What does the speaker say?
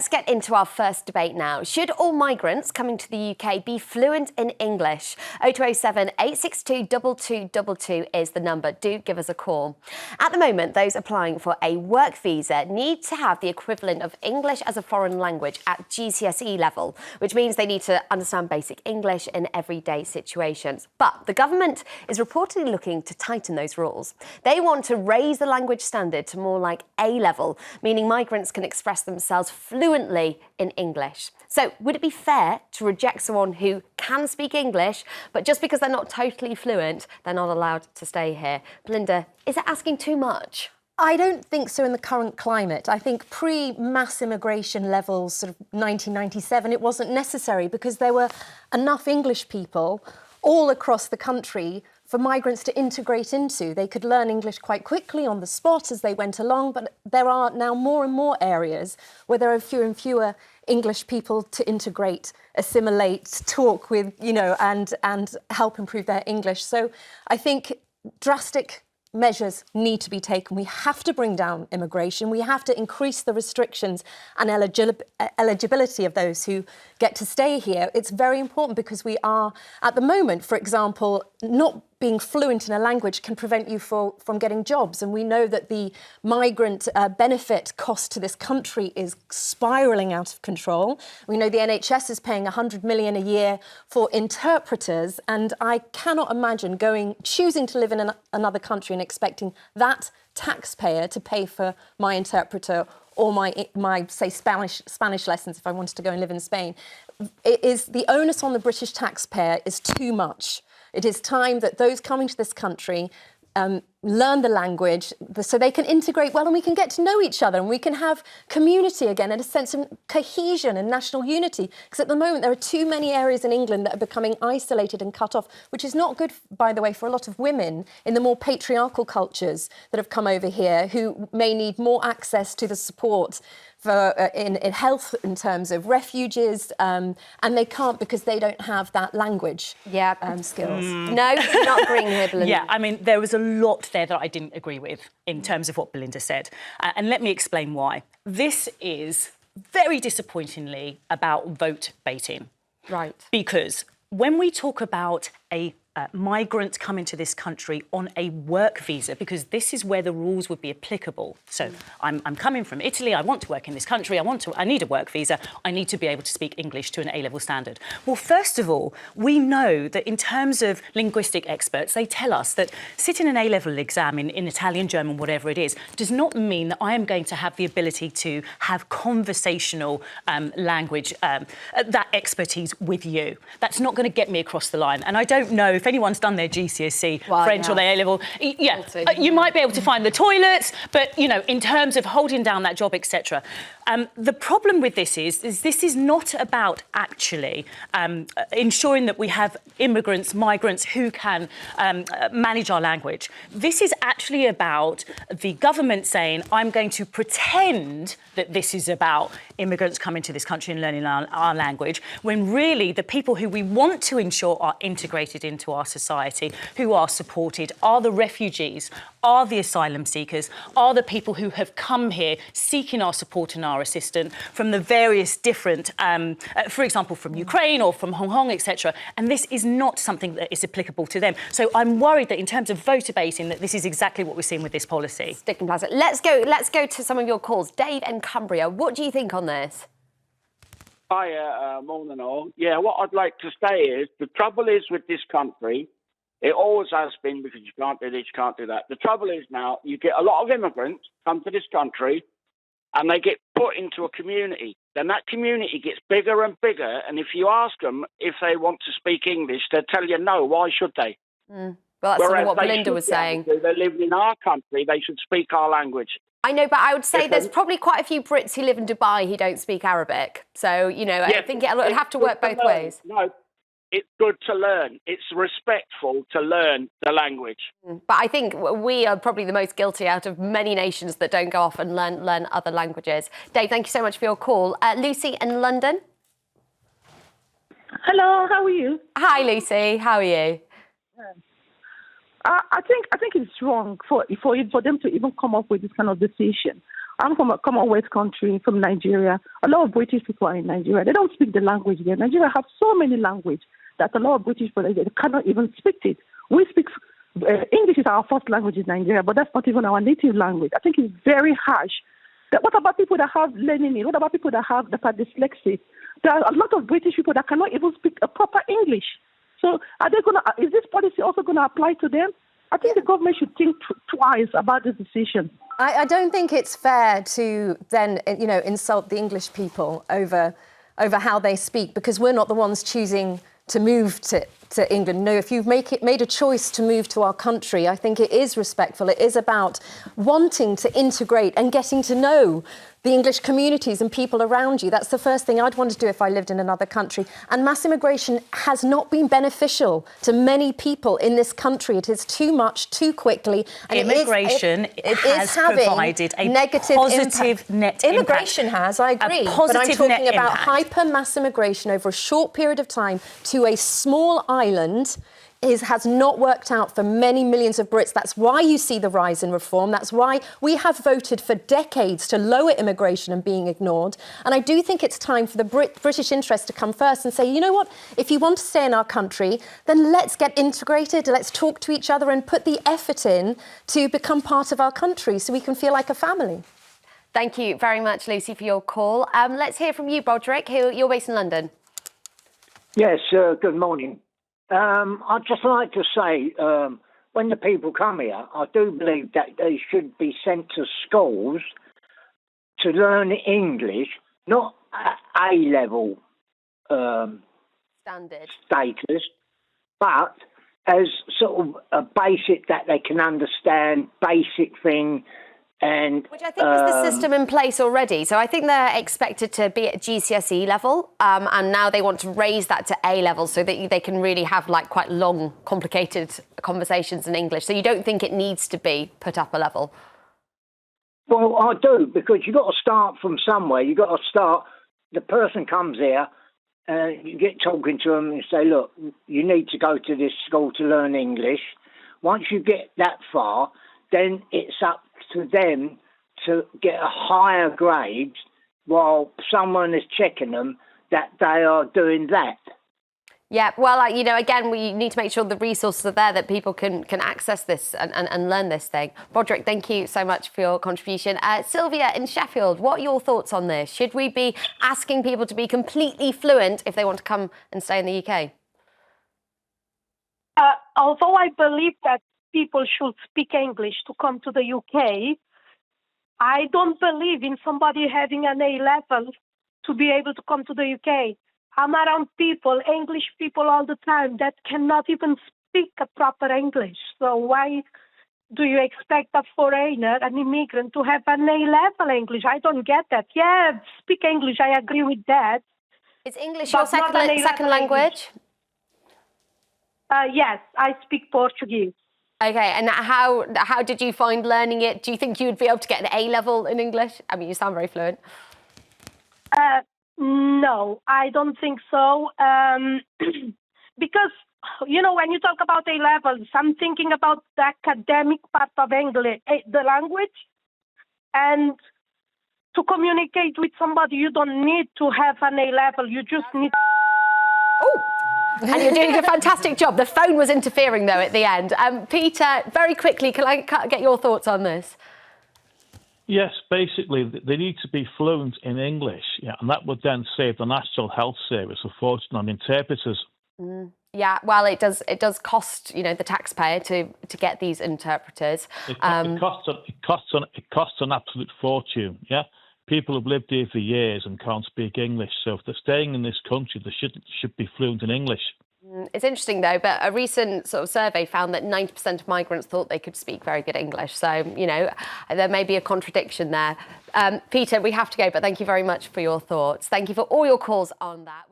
get into our first debate now. Should all migrants coming to the UK be fluent in English? 0207 862 2222 is the number. Do give us a call. At the moment, those applying for a work visa need to have the equivalent of English as a foreign language at GCSE level, which means they need to understand basic English in everyday situations. But the government is reportedly looking to tighten those rules. They want to raise the language standard to more like A-level, meaning migrants can express themselves fluently in English. So would it be fair to reject someone who can speak English, but just because they're not totally fluent, they're not allowed to stay here? Belinda, is it asking too much? I don't think so in the current climate. I think pre-mass immigration levels, sort of 1997, it wasn't necessary because there were enough English people all across the country for migrants to integrate into. They could learn English quite quickly on the spot as they went along, but there are now more and more areas where there are fewer and fewer English people to integrate, assimilate, talk with, and help improve their English. So I think drastic measures need to be taken. We have to bring down immigration. We have to increase the restrictions and eligibility of those who get to stay here. It's very important because we are, at the moment, for example, not being fluent in a language can prevent you from getting jobs. And we know that the migrant benefit cost to this country is spiralling out of control. We know the NHS is paying 100 million a year for interpreters. And I cannot imagine choosing to live in another country and expecting that taxpayer to pay for my interpreter or my say Spanish lessons if I wanted to go and live in Spain. The onus on the British taxpayer is too much. It is time that those coming to this country learn the language so they can integrate well and we can get to know each other and we can have community again and a sense of cohesion and national unity. Because at the moment there are too many areas in England that are becoming isolated and cut off, which is not good, by the way, for a lot of women in the more patriarchal cultures that have come over here who may need more access to the support in health in terms of refuges, and they can't because they don't have that language skills. No, you're not agreeing here, Belinda. Yeah, I mean, there was a lot there that I didn't agree with in terms of what Belinda said. And let me explain why. This is very disappointingly about vote baiting. Right. Because when we talk about a migrant coming to this country on a work visa, because this is where the rules would be applicable. So I'm coming from Italy, I want to work in this country, I need a work visa, I need to be able to speak English to an A-level standard. Well, first of all, we know that in terms of linguistic experts, they tell us that sitting an A-level exam in Italian, German, whatever it is, does not mean that I am going to have the ability to have conversational language, that expertise with you. That's not going to get me across the line. And I don't know if anyone's done their GCSE French or their A-level, you might be able to find the toilets, but, in terms of holding down that job, etc. The problem with this is this is not about actually ensuring that we have migrants who can manage our language. This is actually about the government saying, I'm going to pretend that this is about immigrants coming to this country and learning our language, when really the people who we want to ensure are integrated into our society, who are supported, are the refugees, are the asylum seekers, are the people who have come here seeking our support and our assistance from the various different, for example, from Ukraine or from Hong Kong, etc. And this is not something that is applicable to them. So I'm worried that in terms of voter baiting, that this is exactly what we're seeing with this policy. Stick and plaster. Let's go to some of your calls. Dave and Cumbria, what do you think on this? Hi, morning all. Yeah, what I'd like to say is the trouble is with this country, it always has been because you can't do this, you can't do that. The trouble is now you get a lot of immigrants come to this country and they get put into a community. Then that community gets bigger and bigger. And if you ask them if they want to speak English, they'll tell you no. Why should they? Well, that's sort of what Belinda was saying. They're living in our country. They should speak our language. I know, but I would say there's probably quite a few Brits who live in Dubai who don't speak Arabic. So, I think it'll have to work both ways. No, it's good to learn. It's respectful to learn the language. But I think we are probably the most guilty out of many nations that don't go off and learn other languages. Dave, thank you so much for your call. Lucy in London. Hello, how are you? Hi, Lucy. How are you? I think it's wrong for them to even come up with this kind of decision. I'm from a Commonwealth country, from Nigeria. A lot of British people are in Nigeria. They don't speak the language there. Nigeria has so many languages that a lot of British people they cannot even speak it. We speak English is our first language in Nigeria, but that's not even our native language. I think it's very harsh. What about people that have learning needs? What about people that are dyslexic? There are a lot of British people that cannot even speak a proper English. So is this policy also going to apply to them? I think the government should think twice about this decision. I don't think it's fair to then, insult the English people over how they speak, because we're not the ones choosing to move to England. No, if you've made a choice to move to our country, I think it is respectful. It is about wanting to integrate and getting to know the English communities and people around you. That's the first thing I'd want to do if I lived in another country. And mass immigration has not been beneficial to many people in this country. It is too much, too quickly. And immigration has provided a negative positive net impact. Immigration has, I agree. But I'm talking about hyper mass immigration over a short period of time to a small island has not worked out for many millions of Brits. That's why you see the rise in reform. That's why we have voted for decades to lower immigration and being ignored. And I do think it's time for the British interest to come first and say, you know what, if you want to stay in our country, then let's get integrated, let's talk to each other and put the effort in to become part of our country so we can feel like a family. Thank you very much, Lucy, for your call. Let's hear from you, Broderick. You're based in London. Yes, good morning. I'd just like to say, when the people come here, I do believe that they should be sent to schools to learn English, not A-level Standard status, but as sort of a basic that they can understand, basic thing. Which I think is the system in place already. So I think they're expected to be at GCSE level, and now they want to raise that to A level so that they can really have like quite long, complicated conversations in English. So you don't think it needs to be put up a level? Well, I do, because you've got to start from somewhere. You've got to start, the person comes here, you get talking to them and say, look, you need to go to this school to learn English. Once you get that far, then it's up to them to get a higher grade while someone is checking them that they are doing that. Yeah, well, again, we need to make sure the resources are there that people can access this and learn this thing. Broderick, thank you so much for your contribution. Sylvia in Sheffield, what are your thoughts on this? Should we be asking people to be completely fluent if they want to come and stay in the UK? Although I believe that people should speak English to come to the UK, I don't believe in somebody having an A-level to be able to come to the UK. I'm around people, English people all the time, that cannot even speak a proper English. So why do you expect a foreigner, an immigrant, to have an A-level English? I don't get that. Yeah, speak English, I agree with that. Is English your second language? Yes, I speak Portuguese. Okay, and how did you find learning it? Do you think you would be able to get an A-level in English? I mean, you sound very fluent. No, I don't think so. Because, when you talk about A-levels, I'm thinking about the academic part of English, the language. And to communicate with somebody, you don't need to have an A-level. You just need... Oh! And you're doing a fantastic job. The phone was interfering, though, at the end. Peter, very quickly, can I get your thoughts on this? Yes, basically, they need to be fluent in English, and that would then save the National Health Service a fortune on interpreters. Yeah, well, it does cost, the taxpayer to get these interpreters. It costs an absolute fortune, yeah? People have lived here for years and can't speak English, so if they're staying in this country, they should be fluent in English. It's interesting, though, but a recent sort of survey found that 90% of migrants thought they could speak very good English. So, there may be a contradiction there. Peter, we have to go, but thank you very much for your thoughts. Thank you for all your calls on that.